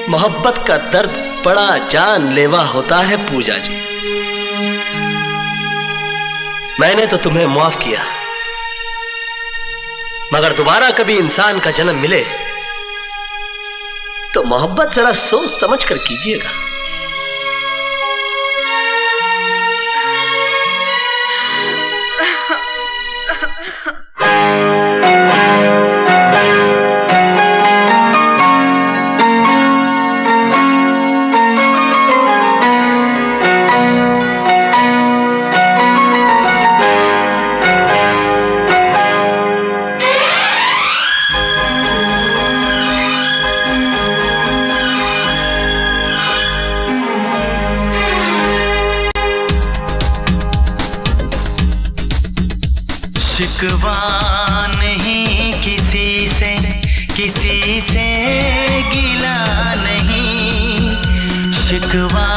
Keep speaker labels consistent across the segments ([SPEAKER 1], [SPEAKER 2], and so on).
[SPEAKER 1] मोहब्बत का दर्द बड़ा जानलेवा होता है पूजा जी। मैंने तो तुम्हें माफ किया, मगर दोबारा कभी इंसान का जन्म मिले तो मोहब्बत जरा सोच समझ कर कीजिएगा।
[SPEAKER 2] शिकवा नहीं किसी से गिला नहीं, शिकवा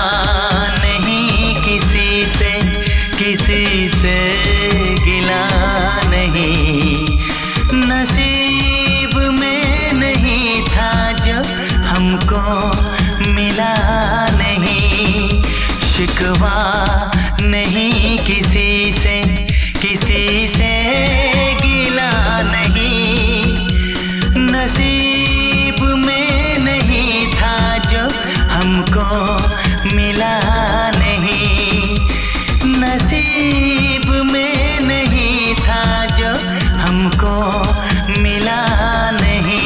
[SPEAKER 2] नहीं किसी से गिला नहीं। नसीब में नहीं था जो हमको मिला नहीं। शिकवा नहीं किसी से गिला नहीं। नसीब में नहीं था जो हमको मिला नहीं। नसीब में नहीं था जो हमको मिला नहीं।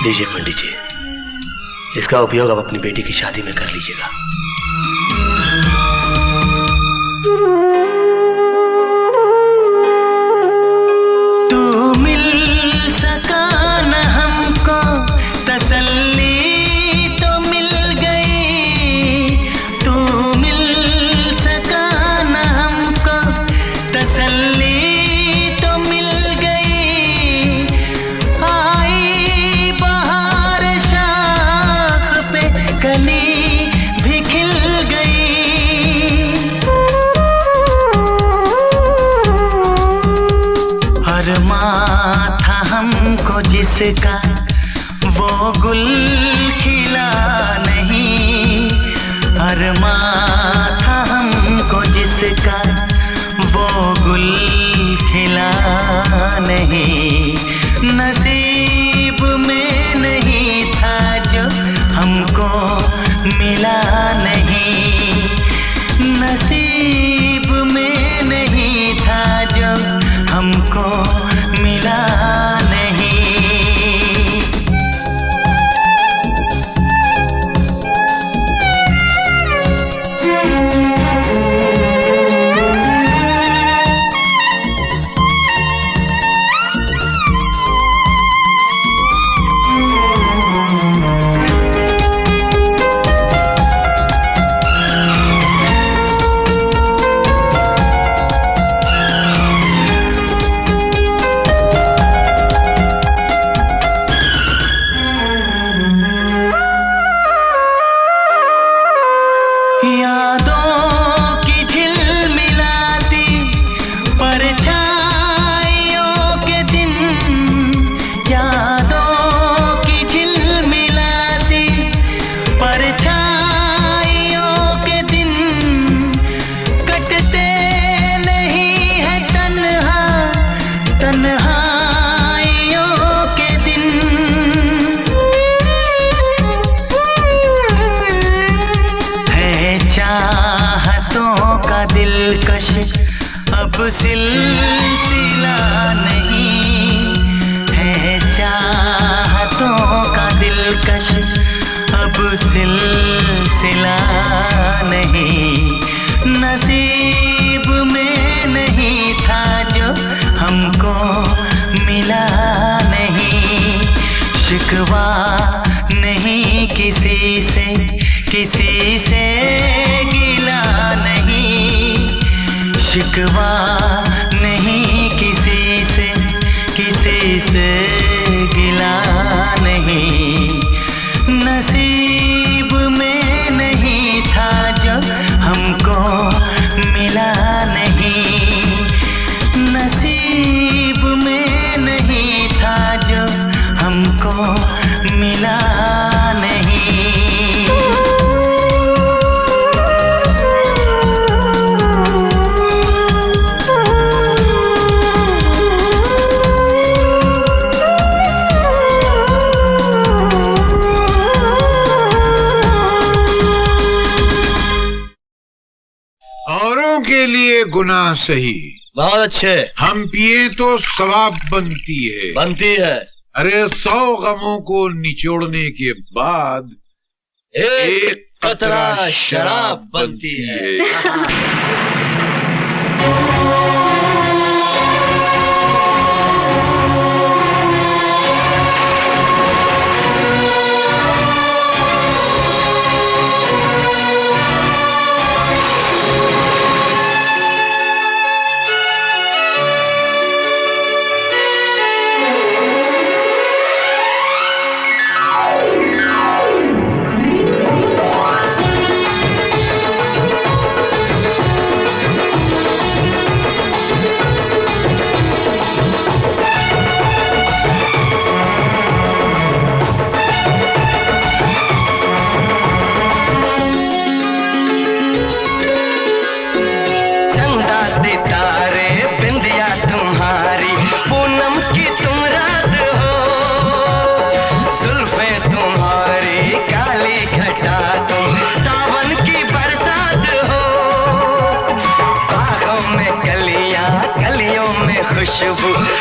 [SPEAKER 1] लीजिए पंडित जी, इसका उपयोग आप अपनी बेटी की शादी में कर लीजिएगा।
[SPEAKER 2] तू मिल सका न हमको तसल्ली तो मिल गई। तू मिल सका न हमको तसल्ली तो मिल गई। आई बहार शाख पे कली भी खिल गई। अरमां था हमको जिसका वो गुल खिला नहीं। अरमां था हमको जिसका वो गुल खिला नहीं। नसीब में नहीं था जो हमको मिला नहीं। नसीब में नहीं था जो हमको मिला नहीं। यादों की झिलमिलाती परछाइयों के दिन। यादों की झिलमिलाती परछाइयों के दिन। कटते नहीं है तन्हाइयों के दिन। चाहतों का दिलकश अब सिलसिला नहीं है। चाहतों का दिलकश अब सिलसिला नहीं। नसीब में नहीं था जो हमको मिला नहीं। शिकवा नहीं किसी से गिला नहीं। शिकवा नहीं
[SPEAKER 3] गुनाह सही।
[SPEAKER 1] बहुत अच्छे।
[SPEAKER 3] हम पिए तो सवाब बनती है। अरे 100 गमों को निचोड़ने के बाद एक कतरा शराब बनती है।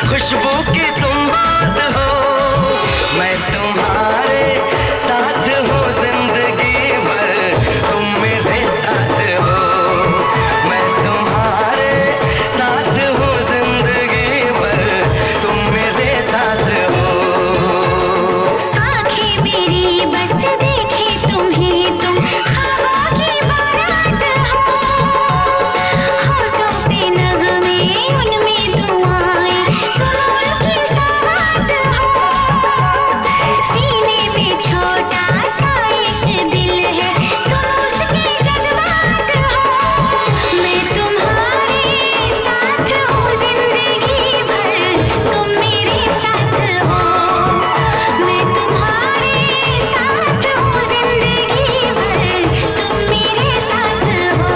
[SPEAKER 2] खुशबू की तुम बात हो, मैं तुम्हारे साथ हूँ जिंदगी भर, तुम मेरे साथ हो। मैं तुम्हारे साथ हूँ जिंदगी भर, तुम मेरे साथ हो। आँखें मेरी बस देखे तुम्हें, तुम ख्वाबों की बारात हो। होठों पे नगमे, उनमें दुआएं, सीने में छोटा सा एक दिल है, तुम उसके जज्बात हो। मैं तुम्हारे साथ हूँ जिंदगी भर, तुम मेरे साथ हो। मैं तुम्हारे साथ हूँ जिंदगी भर, तुम मेरे साथ हो।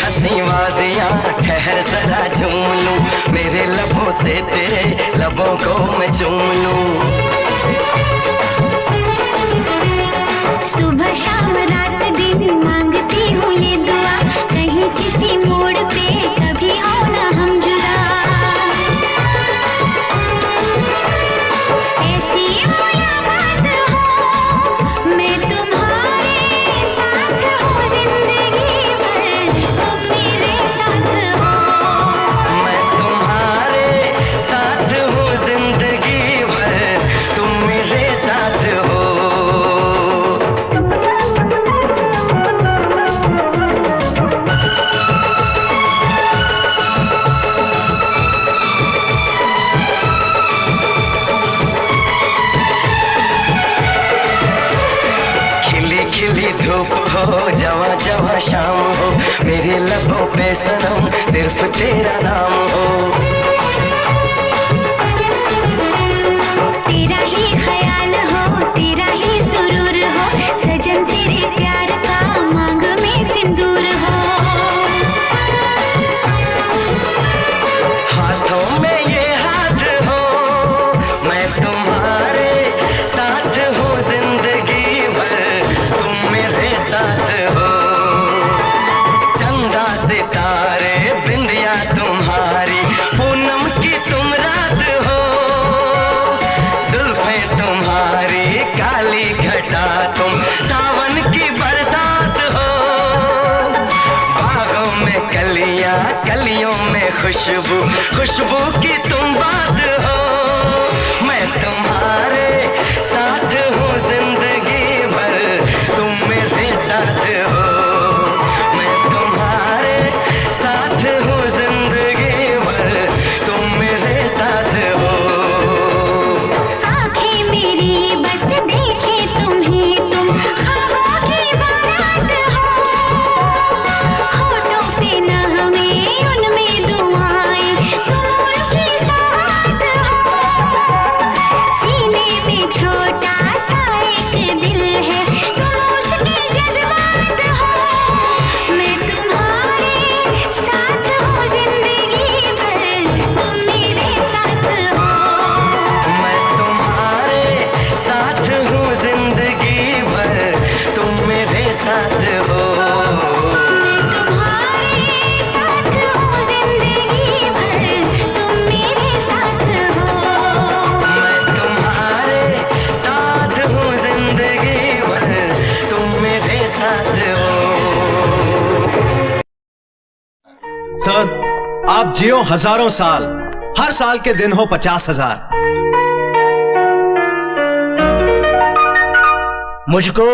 [SPEAKER 2] हंसी वादियाँ ठहर जरा झूम लूं, मेरे लबों से तेरे लबों को मैं चूम लूं। सुबह शाम रात दिन मांगती हूँ ये दुआ, कहीं किसी मोड़ पे कभी हो ना हम जुदा। ऐसी मुलाकात हो, मैं तुम्हारे साथ हूँ जिंदगी भर, तुम मेरे साथ हो। मैं तुम्हारे साथ हूँ जिंदगी भर, तुम मेरे साथ हो। खिली खिली धूप हो, जवा जवा शाम हो, मेरे लबों पे सनम सिर्फ तेरा नाम हो। तेरा ही ख्याल हो, तेरा ही सुरूर हो, सजन तेरे प्यार का मांग में सिंदूर हो। हाथों में ये हाथ हो, मैं तुम्हारे साथ हूँ जिंदगी भर, तुम मेरे साथ हो। चंदा सितारे बिंदिया तुम्हारी, पूनम की तुम रात हो। जुल्फे तुम्हारी काली घटा, तुम सावन की बरसात हो। बागों में कलियां, कलियों में खुशबू, खुशबू की तुम बात हो। मैं तुम्हारे साथ हूँ जिंदगी भर, तुम मेरे साथ हो। मैं तुम्हारे साथ हूँ जिंदगी भर, तुम मेरे साथ हो। आँखें मेरी बस देखे तुम्हें, तुम ख्वाबों की बारात हो। होठों पे नगमे, उनमें
[SPEAKER 4] जियो हजारों साल, हर साल के दिन हो 50,000।
[SPEAKER 1] मुझको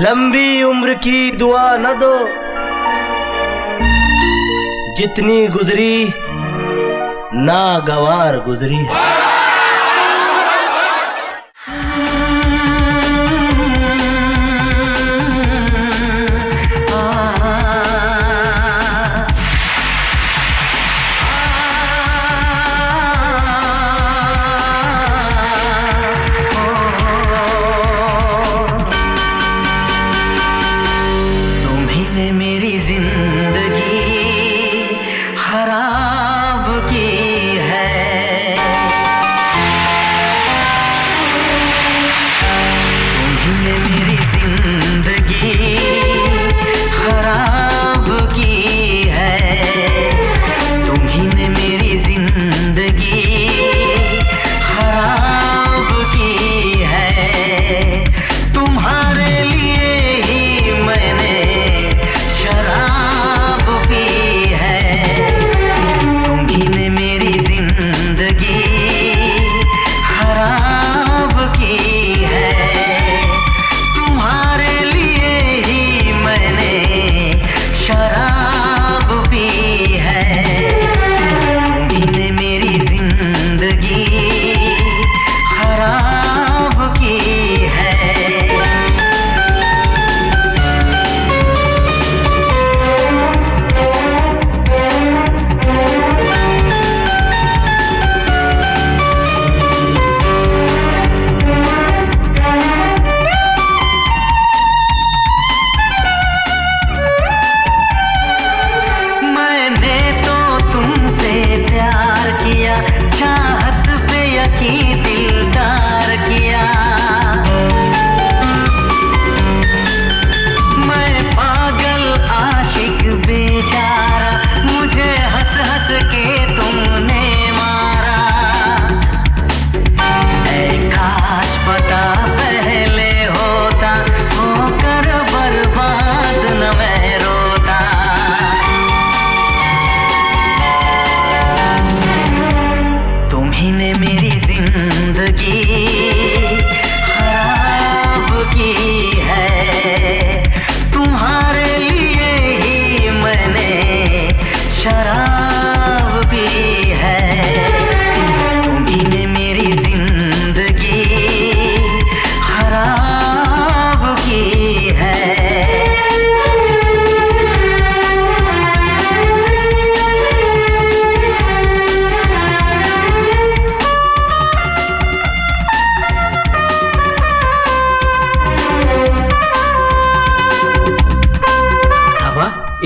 [SPEAKER 1] लंबी उम्र की दुआ न दो, जितनी गुजरी नागवार गुजरी।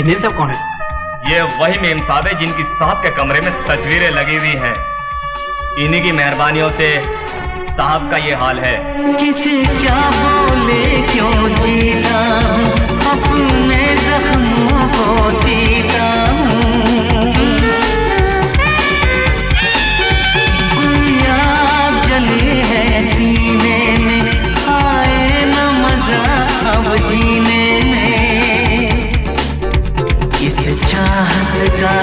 [SPEAKER 5] ये सब कौन है?
[SPEAKER 6] ये वही मेम साहब है जिनकी साहब के कमरे में तस्वीरें लगी हुई हैं। इन्हीं की मेहरबानियों से साहब का ये हाल है।
[SPEAKER 2] किसे क्या बोले क्यों जीता हूँ, अपने जख्मों को सीता हूँ। याद जले है सीने में, आए न मजा अब जीने में। इस चाहत का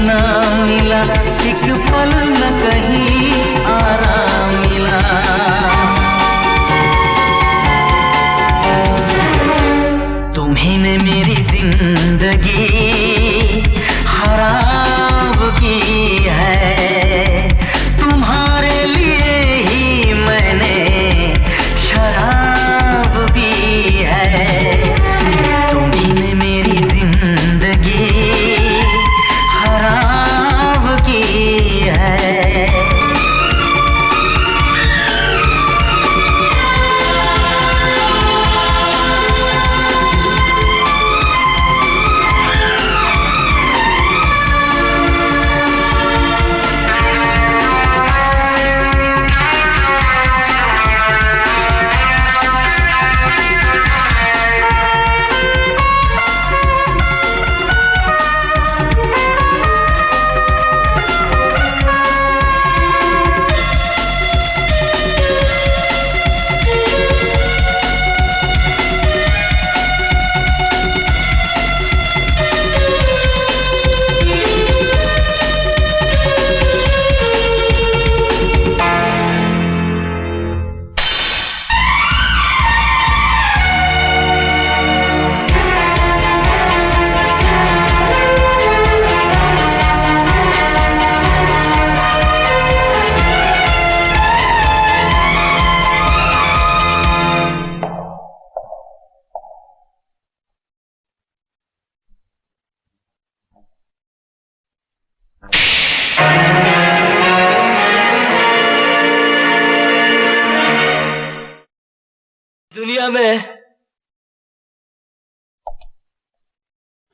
[SPEAKER 2] ना मिला, एक पल न कहीं आराम मिला। तुम्ही ने मेरी जिंदगी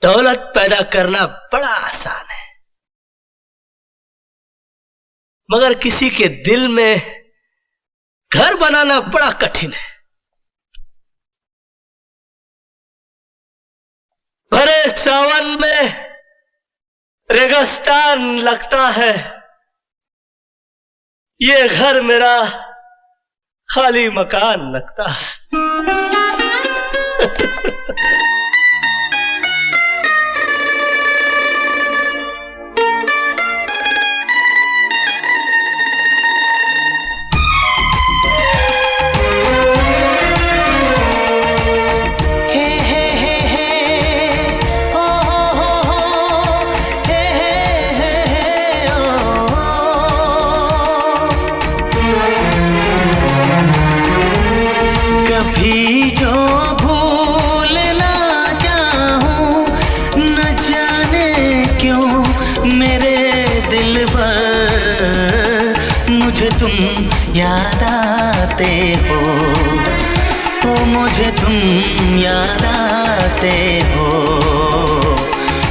[SPEAKER 1] दौलत पैदा करना बड़ा आसान है, मगर किसी के दिल में घर बनाना बड़ा कठिन है। भरे सावन में रेगिस्तान लगता है, ये घर मेरा खाली मकान लगता है।
[SPEAKER 2] याद आते हो, ओ मुझे तुम याद आते हो,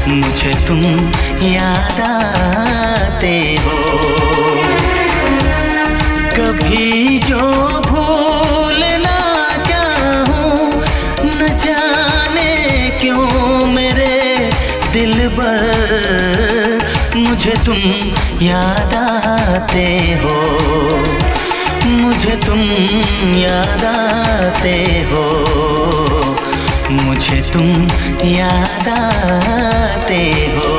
[SPEAKER 2] मुझे तुम याद आते हो। कभी जो भूल ना चाहूं, न जाने क्यों मेरे दिलबर, मुझे तुम याद आते हो, मुझे तुम याद आते हो, मुझे तुम याद आते हो।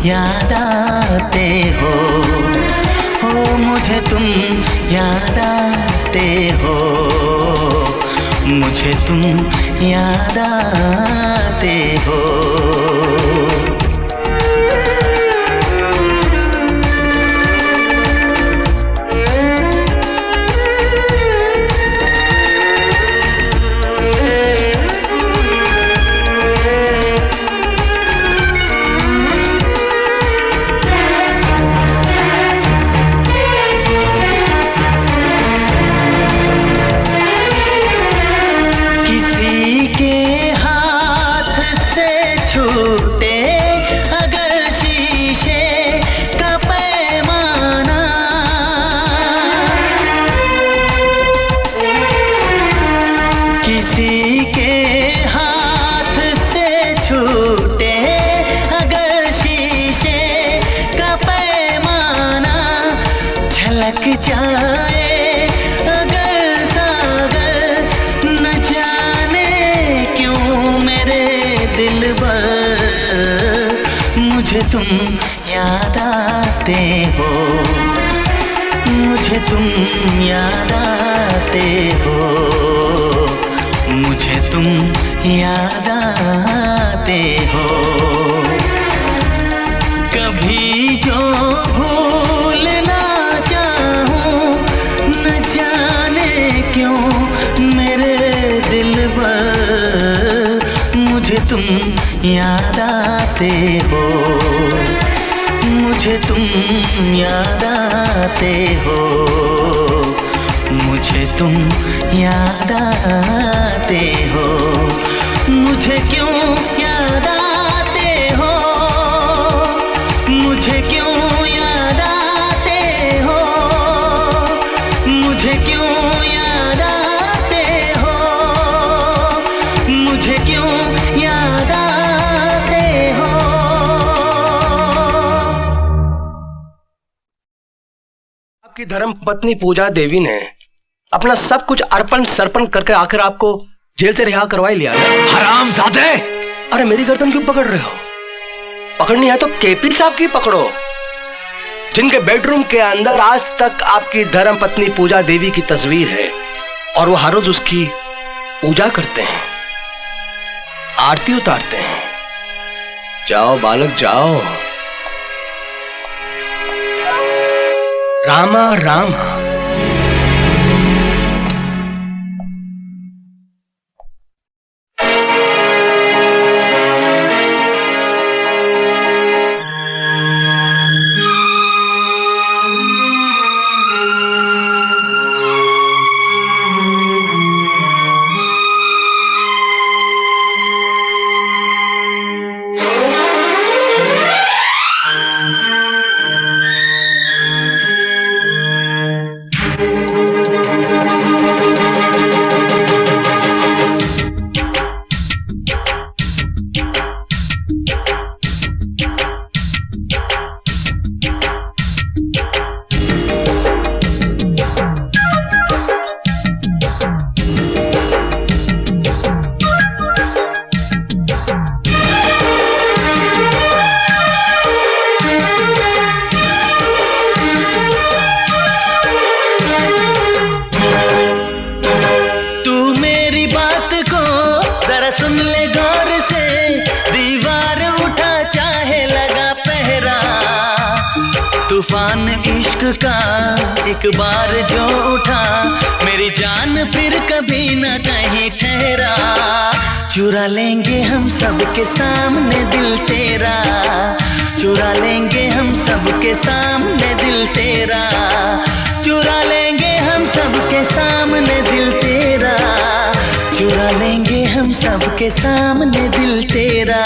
[SPEAKER 2] याद आते हो, ओ मुझे तुम याद आते हो, मुझे तुम याद आते हो। मुझे तुम याद आते हो, मुझे तुम याद आते हो, मुझे तुम याद आते हो। कभी जो भूल ना चाहूं, न जाने क्यों मेरे दिलबर, मुझे तुम याद आते हो, मुझे तुम याद आते हो, मुझे तुम याद आते हो। मुझे क्यों याद आते हो, मुझे क्यों याद आते हो, मुझे धर्म पत्नी पूजा देवी ने अपना सब कुछ अर्पण सर्पण करके आखिर आपको जेल से रिहा करवा ही लिया ना?
[SPEAKER 3] हरामजादे!
[SPEAKER 2] अरे मेरी गर्दन क्यों पकड़ रहे हो? पकड़नी है तो केपी साहब की पकड़ो, जिनके बेडरूम के अंदर आज तक आपकी धर्म पत्नी पूजा देवी की तस्वीर है और वो हर रोज उसकी पूजा करते हैं, आरती उतारते हैं। जाओ बालक जाओ। रामा रामा।
[SPEAKER 5] तूफान इश्क का एक बार जो उठा, मेरी जान फिर कभी न कहीं ठहरा। चुरा लेंगे हम सबके सामने दिल तेरा, चुरा लेंगे हम सबके सामने दिल तेरा, चुरा लेंगे हम सबके सामने दिल तेरा, चुरा लेंगे हम सबके सामने दिल तेरा।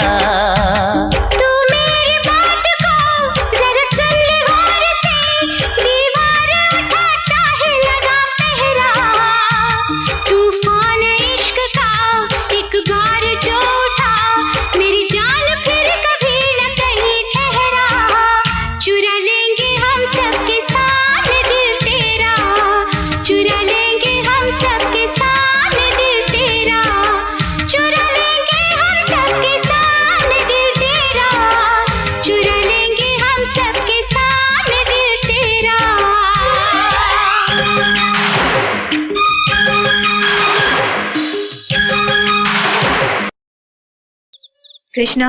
[SPEAKER 7] कृष्णा,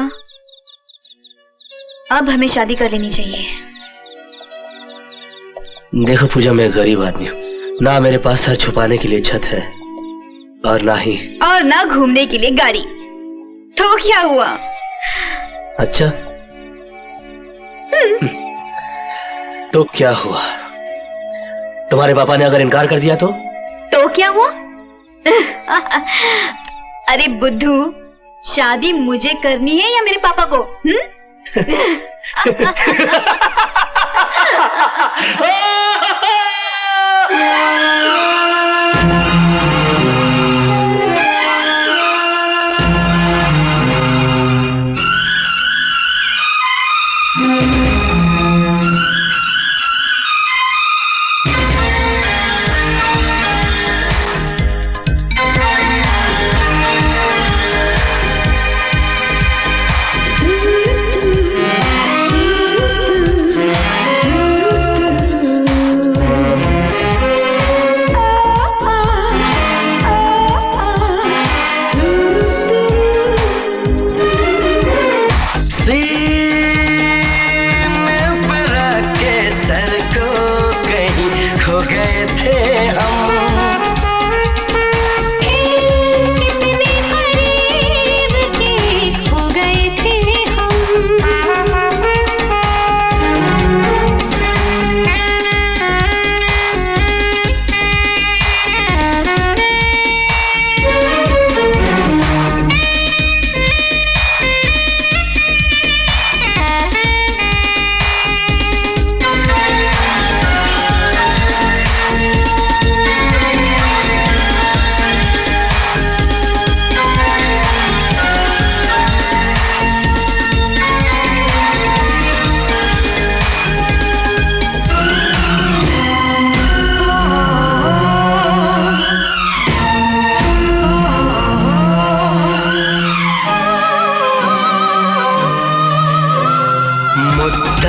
[SPEAKER 7] अब हमें शादी कर लेनी चाहिए।
[SPEAKER 1] देखो पूजा, मैं गरीब आदमी हूँ, ना मेरे पास सर छुपाने के लिए छत है और ना
[SPEAKER 7] घूमने के लिए गाड़ी। तो क्या हुआ?
[SPEAKER 1] अच्छा तो क्या हुआ? तुम्हारे पापा ने अगर इनकार कर दिया तो
[SPEAKER 7] क्या हुआ? अरे बुद्धू, शादी मुझे करनी है या मेरे पापा को?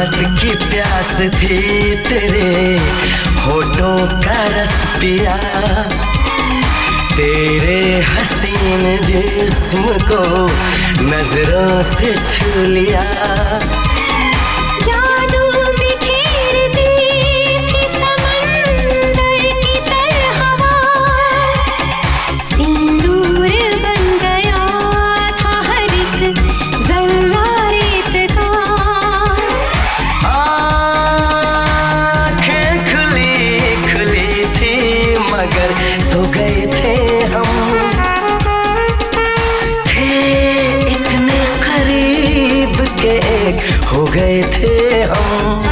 [SPEAKER 2] मोहब्बत की प्यास थी तेरे होठों का रस पिया, तेरे हसीन जिस्म को नजरों से छू लिया। हो गए थे हम।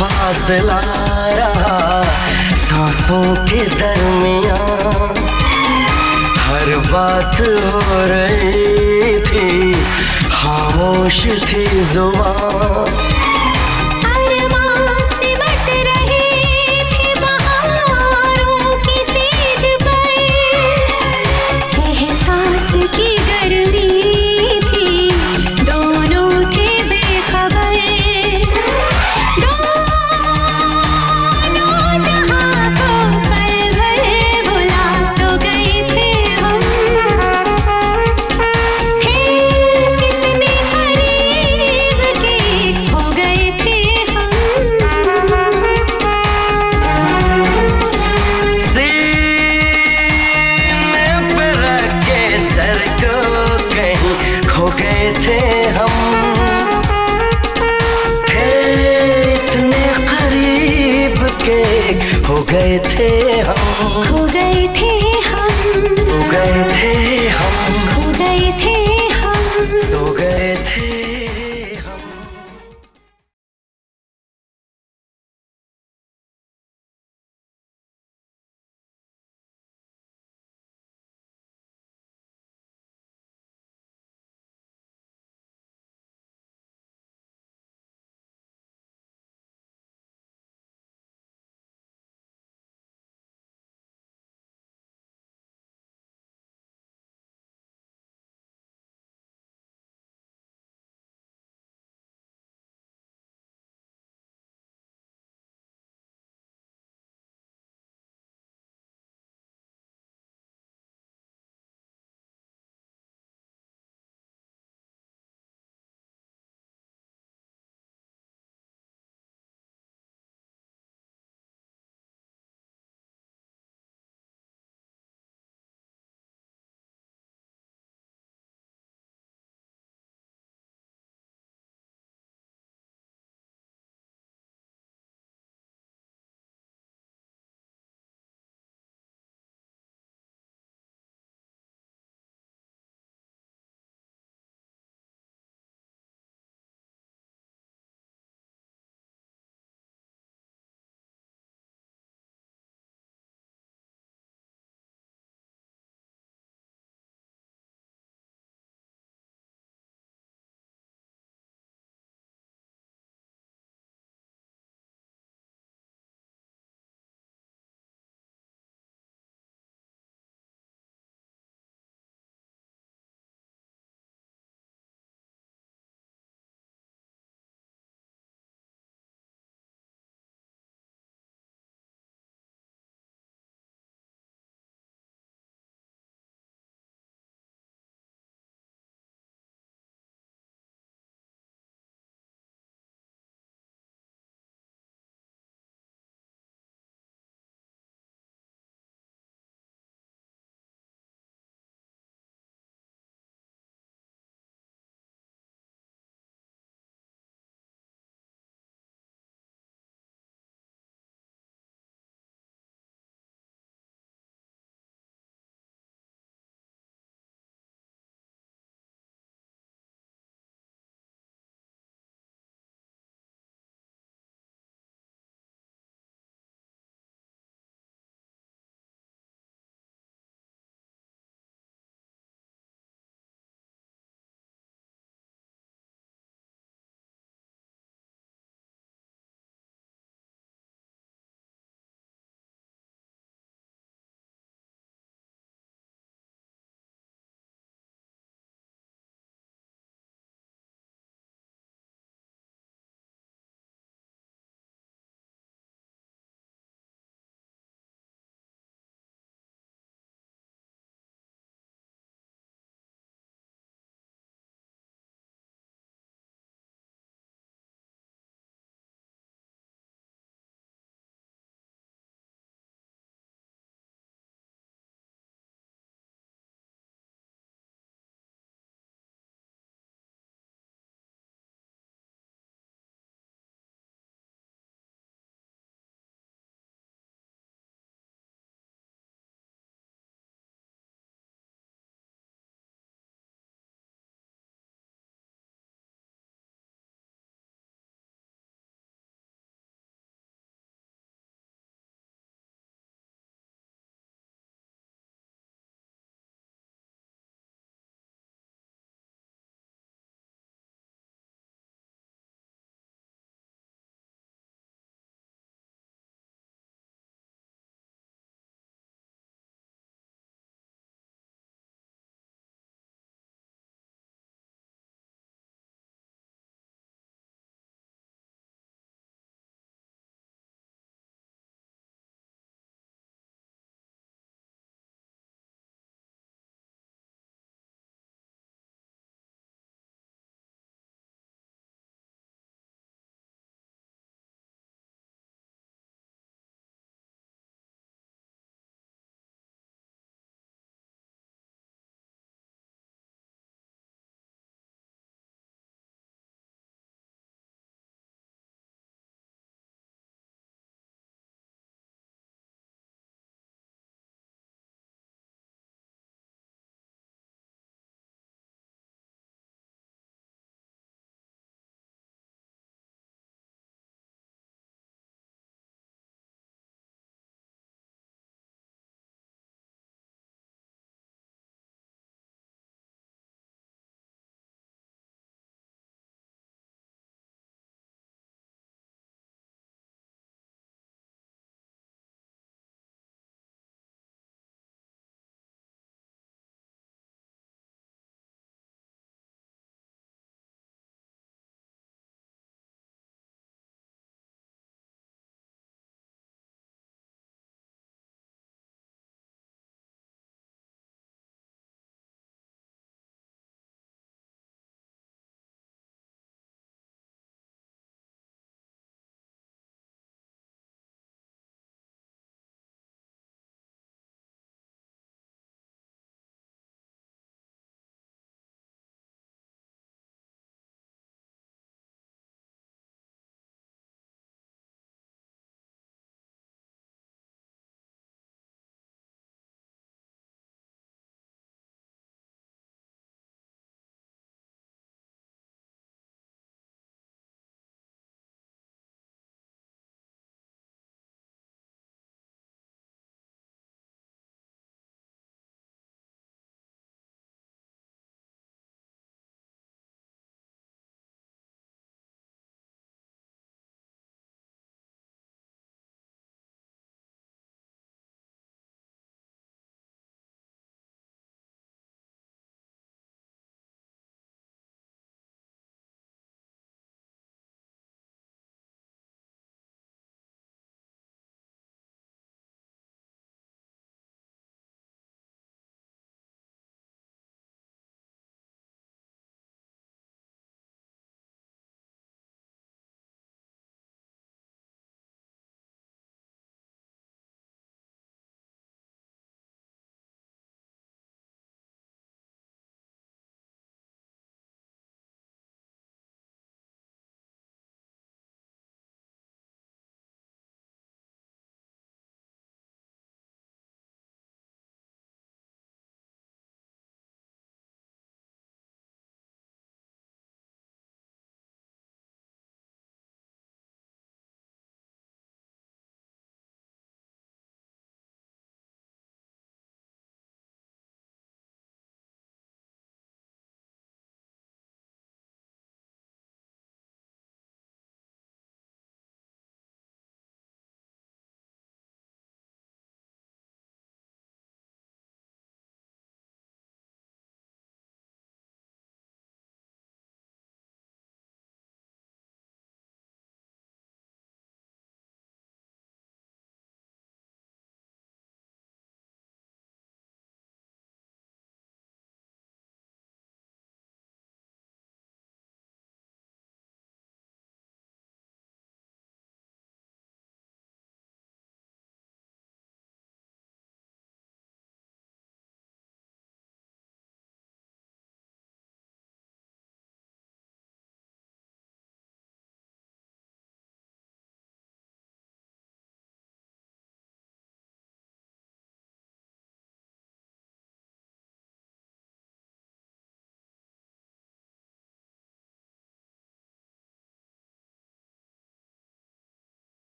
[SPEAKER 2] फासला रहा सांसों के दरमियां, हर बात हो रही थी, खामोश थी जुबान। हो गए थे हम, खो गए